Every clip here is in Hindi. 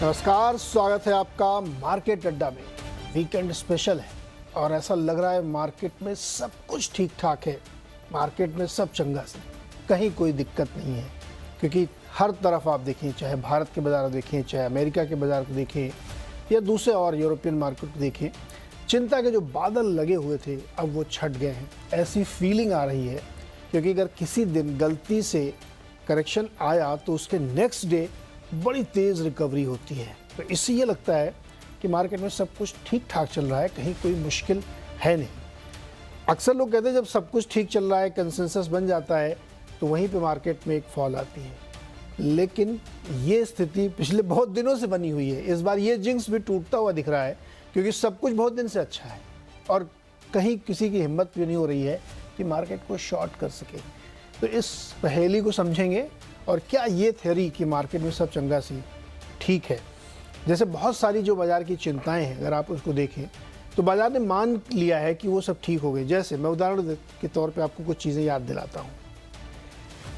नमस्कार, स्वागत है आपका मार्केट अड्डा में। वीकेंड स्पेशल है और ऐसा लग रहा है मार्केट में सब कुछ ठीक ठाक है। मार्केट में सब चंगा से, कहीं कोई दिक्कत नहीं है, क्योंकि हर तरफ आप देखें, चाहे भारत के बाज़ार देखें, चाहे अमेरिका के बाज़ार को देखें या दूसरे और यूरोपियन मार्केट को देखें, चिंता के जो बादल लगे हुए थे अब वो छट गए हैं। ऐसी फीलिंग आ रही है, क्योंकि अगर किसी दिन गलती से करेक्शन आया तो उसके नेक्स्ट डे बड़ी तेज़ रिकवरी होती है। तो इससे ये लगता है कि मार्केट में सब कुछ ठीक ठाक चल रहा है, कहीं कोई मुश्किल है नहीं। अक्सर लोग कहते हैं जब सब कुछ ठीक चल रहा है, कंसेंसस बन जाता है, तो वहीं पे मार्केट में एक फॉल आती है। लेकिन ये स्थिति पिछले बहुत दिनों से बनी हुई है। इस बार ये जिंक्स भी टूटता हुआ दिख रहा है, क्योंकि सब कुछ बहुत दिन से अच्छा है और कहीं किसी की हिम्मत भी नहीं हो रही है कि मार्केट को शॉर्ट कर सके। तो इस पहेली को समझेंगे और क्या ये थ्योरी कि मार्केट में सब चंगा सी ठीक है। जैसे बहुत सारी जो बाज़ार की चिंताएं हैं, अगर आप उसको देखें तो बाज़ार ने मान लिया है कि वो सब ठीक हो गए। जैसे मैं उदाहरण के तौर पे आपको कुछ चीज़ें याद दिलाता हूँ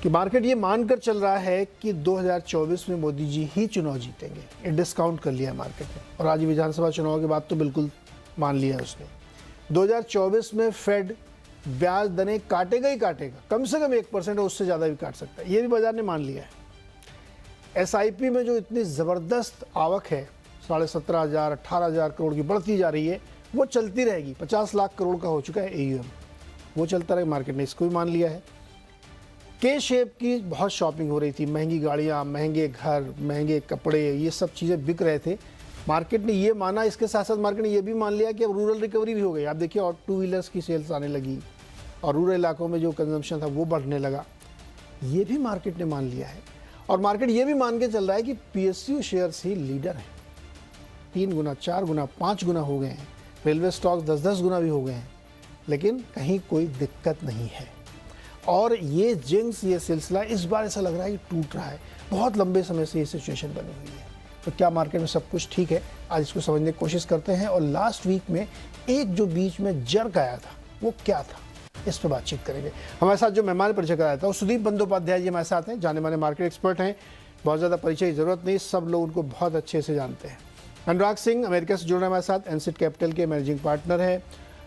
कि मार्केट ये मानकर चल रहा है कि 2024 में मोदी जी ही चुनाव जीतेंगे। ये डिस्काउंट कर लिया मार्केट ने, और आज विधानसभा चुनाव के बाद तो बिल्कुल मान लिया है उसने। 2024 में फेड ब्याज दरें काटेगा ही काटेगा, कम से कम 1% और उससे ज़्यादा भी काट सकता है, ये भी बाजार ने मान लिया है। SIP में जो इतनी ज़बरदस्त आवक है, 17,500 18,000 करोड़ की बढ़ती जा रही है, वो चलती रहेगी। 50 लाख करोड़ का हो चुका है AUM, वो चलता रहेगा। मार्केट ने इसको भी मान लिया है। के शेप की बहुत शॉपिंग हो रही थी, महंगी गाड़ियाँ, महंगे घर, महंगे कपड़े, ये सब चीज़ें बिक रहे थे। मार्केट ने ये माना, इसके साथ साथ मार्केट ने ये भी मान लिया कि अब रूरल रिकवरी भी हो गई। आप देखिए, और 2 व्हीलर्स की सेल्स आने लगी और रूरल इलाकों में जो कंजम्पशन था वो बढ़ने लगा। ये भी मार्केट ने मान लिया है। और मार्केट ये भी मान के चल रहा है कि PSU शेयर्स ही लीडर हैं। 3 गुना, 4 गुना, 5 गुना हो गए हैं। रेलवे स्टॉक्स 10-10 गुना भी हो गए हैं, लेकिन कहीं कोई दिक्कत नहीं है। और ये जिंक्स, ये सिलसिला इस बार ऐसा लग रहा है कि टूट रहा है। बहुत लंबे समय से ये सिचुएशन बनी हुई है। तो क्या मार्केट में सब कुछ ठीक है? आज इसको समझने की कोशिश करते हैं। और लास्ट वीक में एक जो बीच में जर्क आया था, वो क्या था, इस पर बातचीत करेंगे। हमारे साथ जो मेहमान परिचय कराया था वो सुदीप बंदोपाध्याय जी हमारे साथ हैं। जाने माने मार्केट एक्सपर्ट हैं, बहुत ज़्यादा परिचय की जरूरत नहीं, सब लोग उनको बहुत अच्छे से जानते हैं। अनुराग सिंह अमेरिका से जुड़ रहे हैं हमारे साथ, एनसिट कैपिटल के मैनेजिंग पार्टनर है।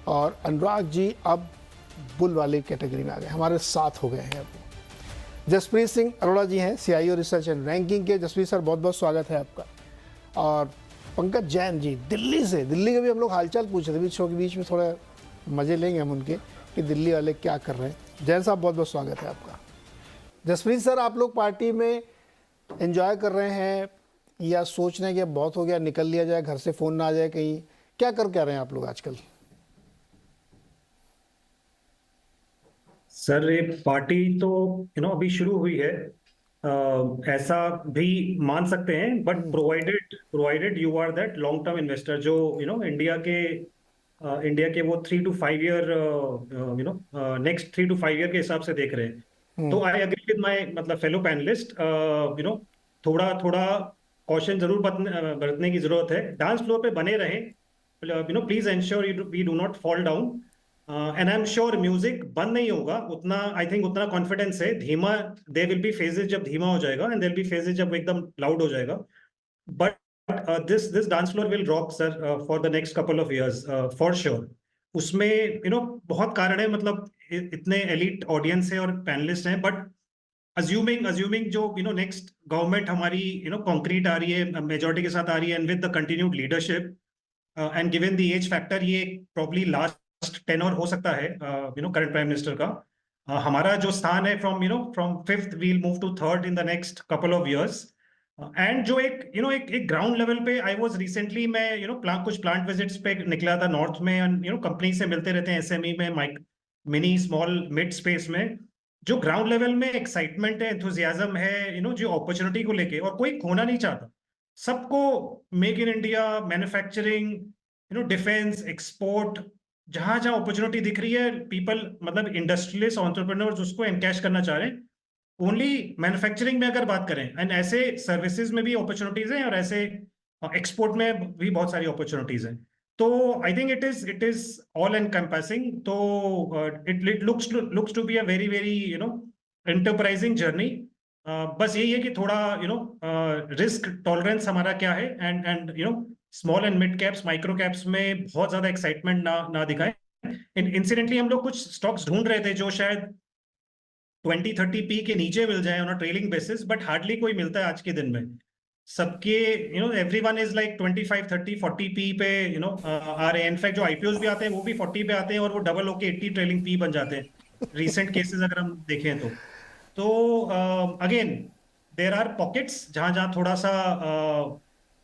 और अनुराग जी अब बुल वाली कैटेगरी में आ गए, हमारे साथ हो गए हैं अब। जसप्रीत सिंह अरोड़ा जी हैं, CIO रिसर्च एंड रैंकिंग के। जसप्रीत सर, बहुत बहुत स्वागत है आपका। और पंकज जैन जी दिल्ली से, दिल्ली के भी हम लोग हालचाल पूछ रहे थे, शो के बीच में थोड़ा मज़े लेंगे हम उनके कि दिल्ली वाले क्या कर रहे हैं। जैन साहब, बहुत बहुत स्वागत है आपका। जसप्रीत सर, आप लोग पार्टी में एंजॉय कर रहे हैं या सोच रहे हैं कि अब बहुत हो गया, निकल लिया जाए, घर से फ़ोन ना आ जाए कहीं? क्या रहे हैं आप लोग आजकल? सर, ये पार्टी तो अभी शुरू हुई है, ऐसा भी मान सकते हैं। But provided you are that long term investor, जो इंडिया के वो 3 to 5 year next 3 to 5 year के हिसाब से देख रहे हैं। तो आई एग्री विद माय मतलब फेलो पैनलिस्ट, थोड़ा थोड़ा कॉशन जरूर बरतने की जरूरत है। डांस फ्लोर पे बने रहें, please ensure we do not fall down. And I am sure music बंद नहीं होगा उतना, आई थिंक उतना कॉन्फिडेंस है। धीमा, देयर विल बी फेजेस जब धीमा हो जाएगा, and there will be phases जब एकदम लाउड हो जाएगा। But this dance floor will rock, sir, for the next couple of years, for sure. उसमें बहुत कारण है, मतलब इतने एलिट ऑडियंस है और पैनलिस्ट हैं। बट अज्यूमिंग जो नेक्स्ट गवर्नमेंट हमारी कॉन्क्रीट आ रही है, मेजोरिटी के साथ आ रही है, and with the continued leadership and given the age factor, ये प्रॉब्ली लास्ट 10 और हो सकता है करंट प्राइम मिनिस्टर का। हमारा जो स्थान है, from 5th we'll move to 3rd in the next couple of years. And जो एक ग्राउंड लेवल पे, आई वाज रिसेंटली, मैं कुछ प्लांट विजिट्स पे निकला था नॉर्थ में, कंपनी से मिलते रहते हैं, SME में, मिनी स्मॉल मिड स्पेस में। जो ग्राउंड लेवल में एक्साइटमेंट है, एंथुजियाज्म है, जो अपॉर्चुनिटी को लेके, और कोई खोना नहीं चाहता। सबको make in India, manufacturing, defence, export, जहां जहां अपॉर्चुनिटी दिख रही है, पीपल, मतलब इंडस्ट्रियलिस्ट, एंटरप्रेन्योर्स उसको एनकैश करना चाह रहे हैं। ओनली मैन्युफैक्चरिंग में अगर बात करें, एंड ऐसे सर्विसेज में भी अपॉर्चुनिटीज हैं, और ऐसे एक्सपोर्ट में भी बहुत सारी अपॉर्चुनिटीज हैं। तो I think it is all encompassing. तो it looks to be a very very enterprising journey. बस यही है कि थोड़ा रिस्क टॉलरेंस हमारा क्या है, and small and mid caps, micro caps में बहुत ज्यादा एक्साइटमेंट ना दिखाएं। इंसिडेंटली हम लोग कुछ स्टॉक्स ढूंढ रहे थे जो शायद 20-30 पी के नीचे मिल जाए on a trailing basis, but hardly कोई मिलता है आज के दिन में। सबके एवरीवन इज लाइक 25-30-40 पी पे आ रहे हैं। इनफैक्ट जो आईपीओस भी आते हैं वो भी 40 पे आते हैं और वो डबल होके 80 ट्रेलिंग पी बन जाते हैं, रीसेंट केसेस अगर हम देखें तो अगेन देर आर पॉकेट्स जहां जहां थोड़ा सा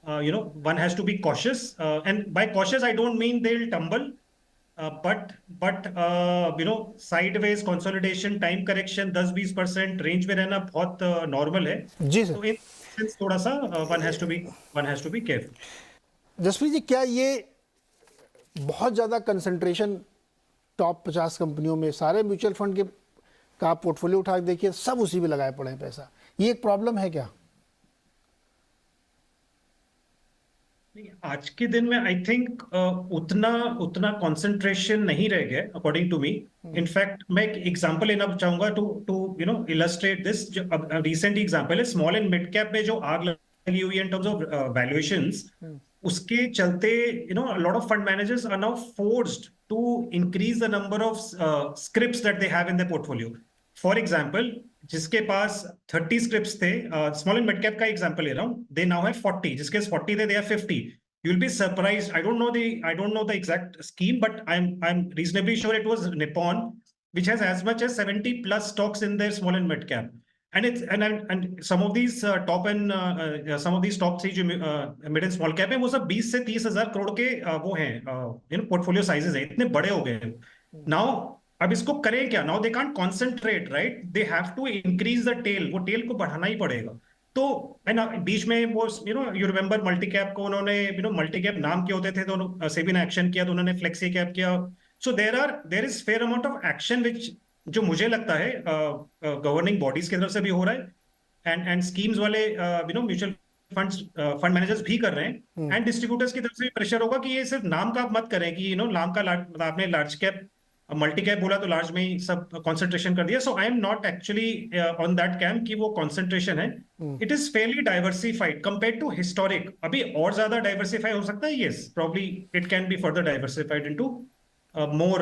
one has to be cautious, and by cautious I don't mean they will tumble, but sideways consolidation, time correction 10-20% range में रहना बहुत नॉर्मल है। जी सर। तो इन सेंस थोड़ा सा one has to be careful. Jaspreet ji, क्या ये बहुत ज़्यादा कंसंट्रेशन टॉप 50 कंपनियों में, सारे म्यूचुअल फंड के का आप पोर्टफोलियो उठा के देखिए, सब उसी में लगाए पड़े हैं पैसा, ये एक प्रॉब्लम है क्या? नहीं, आज के दिन में आई थिंक उतना उतना कंसंट्रेशन नहीं रह गया अकॉर्डिंग टू मी। इनफैक्ट मैं एक एग्जांपल लेना चाहूंगा टू टू इलस्ट्रेट दिस। जो रिसेंट एग्जांपल है, स्मॉल एंड मिड कैप में जो आग लगी हुई है इन टर्म्स ऑफ वैल्यूएशंस, उसके चलते lot of fund managers are now forced to increase the number of scripts that they have in the portfolio. For example, जिसके पास 30 स्क्रिप्ट्स थे, स्मॉल एंड मिड कैप का एग्जांपल ले रहा हूं, दे नाउ हैव 40, जिसके पास 40 थे, they have 50। You will be surprised, I don't know the exact scheme, but I'm reasonably sure it was Nippon, which has as much as 70 plus stocks in their small and mid cap. And some of these some of these top 3 जो mid and small cap है, वो सब 20 से 30 हजार करोड़ के वो हैं, पोर्टफोलियो साइजेस हैं, इतने बड़े हो गए हैं नाउ। अब इसको करें क्या? Now they can't concentrate, right? They have to increase the tail, वो टेल को बढ़ाना ही पड़ेगा। तो बीच में वो यू रिमेंबर मल्टी कैप को उन्होंने मल्टी कैप नाम के होते थे, तो सेबी ने एक्शन किया, तो उन्होंने फ्लेक्सी कैप किया। So there is fair amount of action which, जो मुझे लगता है गवर्निंग बॉडीज की तरफ से भी हो रहा है, एंड स्कीम्स वाले म्यूचुअल फंड मैनेजर्स भी कर रहे हैं, एंड डिस्ट्रीब्यूटर्स की तरफ से भी प्रेशर होगा कि ये सिर्फ नाम का आप मत करें कि नाम का आपने लार्ज कैप मल्टी कैप बोला तो लार्ज में ही सब कंसंट्रेशन कर दिया। So I am not actually on that camp कि वो कंसंट्रेशन है। It is fairly diversified compare to historic. अभी और ज्यादा डाइवर्सिफाई हो सकता है, yes, probably it can be further diversified into more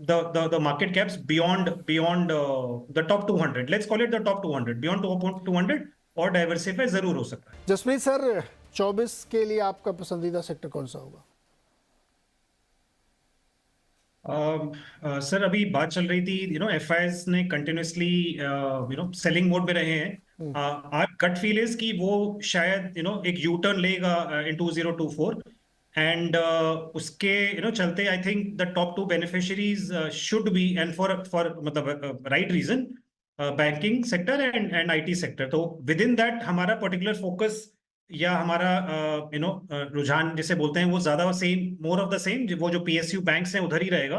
the market caps beyond the top 200, let's call it the top 200, beyond top 200 और डाइवर्सिफाई जरूर हो सकता है। जसप्रीत सर, 24 के लिए आपका पसंदीदा सेक्टर कौन सा होगा? सर, अभी बात चल रही थी, एफआईएस ने कंटिन्यूसली सेलिंग मोड में रहे हैं। आर गट फील इज कि वो शायद एक यू टर्न लेगा इन 2024, एंड उसके चलते I think the top 2 beneficiaries should be, and for मतलब right reason, banking sector and IT sector. तो विद इन दैट हमारा पर्टिकुलर फोकस या हमारा रुझान जिसे बोलते हैं, वो ज्यादा same, more of the same, वो जो पीएसयू बैंक्स हैं उधर ही रहेगा,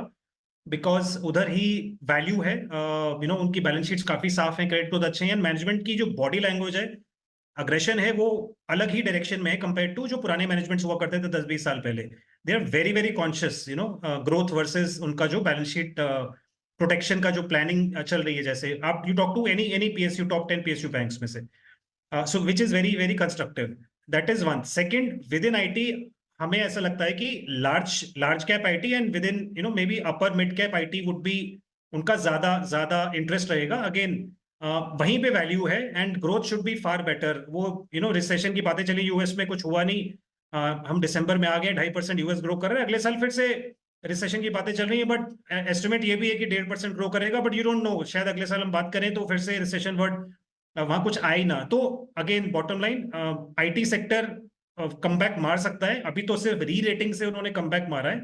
बिकॉज उधर ही वैल्यू है। उनकी बैलेंस शीट्स काफी साफ हैं, क्रेडिट ग्रोथ अच्छे हैं, मैनेजमेंट की जो बॉडी लैंग्वेज है, अग्रेशन है, वो अलग ही डायरेक्शन में है कंपेयर टू जो पुराने मैनेजमेंट हुआ करते थे 10-20 साल पहले। They are very very conscious growth versus उनका जो बैलेंस शीट प्रोटेक्शन का जो प्लानिंग चल रही है। जैसे आप you talk to any PSU, top 10 PSU banks में से, so which is very very constructive. That is one. Second, within IT हमें ऐसा लगता है कि large cap IT and within maybe upper mid cap IT would be, उनका ज्यादा इंटरेस्ट रहेगा। अगेन वहीं पे वैल्यू है, and growth should be far better. वो रिसेशन की बातें चली, यूएस में कुछ हुआ नहीं, हम दिसंबर में आ गए, 2.5% यूएस ग्रो कर रहे हैं, अगले साल फिर से रिसेशन की बातें चल रही है, बट एस्टिमेट ये भी है कि 1.5% ग्रो करेगा, बट यू डोंट नो, शायद अगले साल हम बात करें तो फिर से रिसेशन वर्ड वहां कुछ आए ना। तो again bottom line, IT sector comeback मार सकता है। अभी तो सिर्फ री रेटिंग से उन्होंने कमबैक मारा है,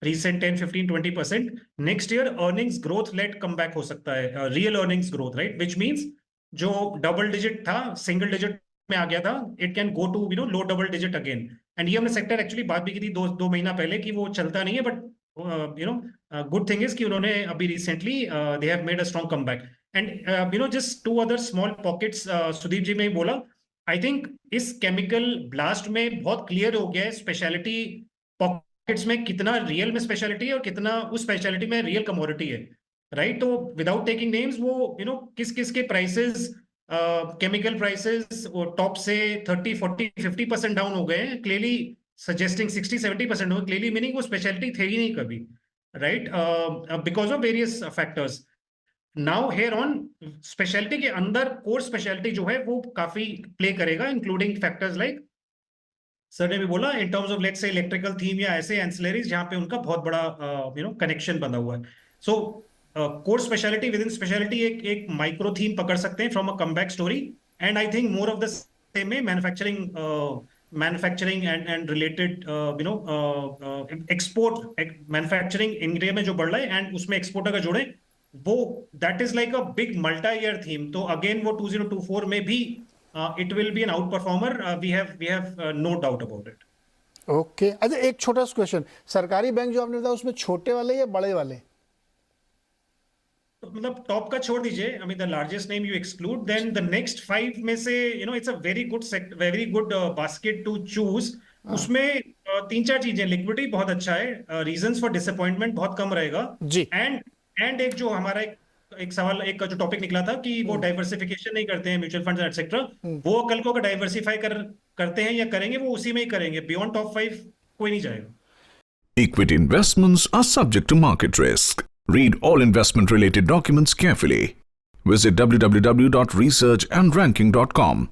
recent 10-15-20%। Next year earnings growth late comeback हो सकता है, real earnings growth, right, which means जो डबल डिजिट था सिंगल डिजिट में आ गया था, it can go to low double digit again. And ये हमने सेक्टर एक्चुअली बात भी की थी 2 महीना पहले कि वो चलता नहीं है, बट गुड थिंग इज कि उन्होंने अभी recently they have made a strong comeback. And just 2 other small pockets, Sudeep ji ने बोला, आई थिंक इस केमिकल ब्लास्ट में बहुत क्लियर हो गया है स्पेशलिटी पॉकेट्स में कितना रियल में स्पेशलिटी है और कितना उस स्पेशलिटी में रियल कमोडिटी है, राइट? तो विदाउट टेकिंग नेम्स, वो किस किस के प्राइसेस केमिकल प्राइसेस टॉप से 30-40-50% डाउन हो गए हैं, क्लियरली सजेस्टिंग 60-70% हो, क्लियरली मीनिंग वो स्पेशलिटी थे ही नहीं कभी, right, because of various factors. Now here on speciality के अंदर कोर स्पेशलिटी जो है वो काफी प्ले करेगा, इंक्लूडिंग फैक्टर्स लाइक सर ने भी बोला in terms of let's say electrical theme या ऐसे एंसिलरीज जहां पे उनका बहुत बड़ा कनेक्शन बना हुआ है। So core speciality within speciality एक माइक्रो थीम पकड़ सकते हैं from a comeback story, and I think more of the same में manufacturing and related export manufacturing India में जो बढ़ रहा है एंड उसमें एक्सपोर्टर का जोड़े, वो that is like a big multi year theme. तो अगेन वो 2024 में भी it will be an out performer. We have no doubt about it. Okay अच्छा, एक छोटा सा क्वेश्चन, सरकारी बैंक जो आपने बताया उसमें छोटे वाले या बड़े वाले? तो मतलब टॉप का छोड़ दीजिए, I mean the largest name you exclude, then the next 5 में से it's a very good basket to choose. उसमें 3-4 चीजें, लिक्विडिटी बहुत अच्छा है, रीजंस फॉर डिसअपॉइंटमेंट बहुत कम रहेगा जी। एंड एक जो हमारा एक सवाल, एक जो टॉपिक निकला था कि वो डाइवर्सिफिकेशन नहीं करते हैं म्यूचुअल फंड्स एटसेट्रा, वो कल को अगर डाइवर्सिफाई करते हैं या करेंगे वो उसी में ही करेंगे, बियॉन्ड टॉप 5 कोई नहीं जाएगा। Equity investments are subject to market risk. Read all investment related documents carefully. Visit www.researchandranking.com.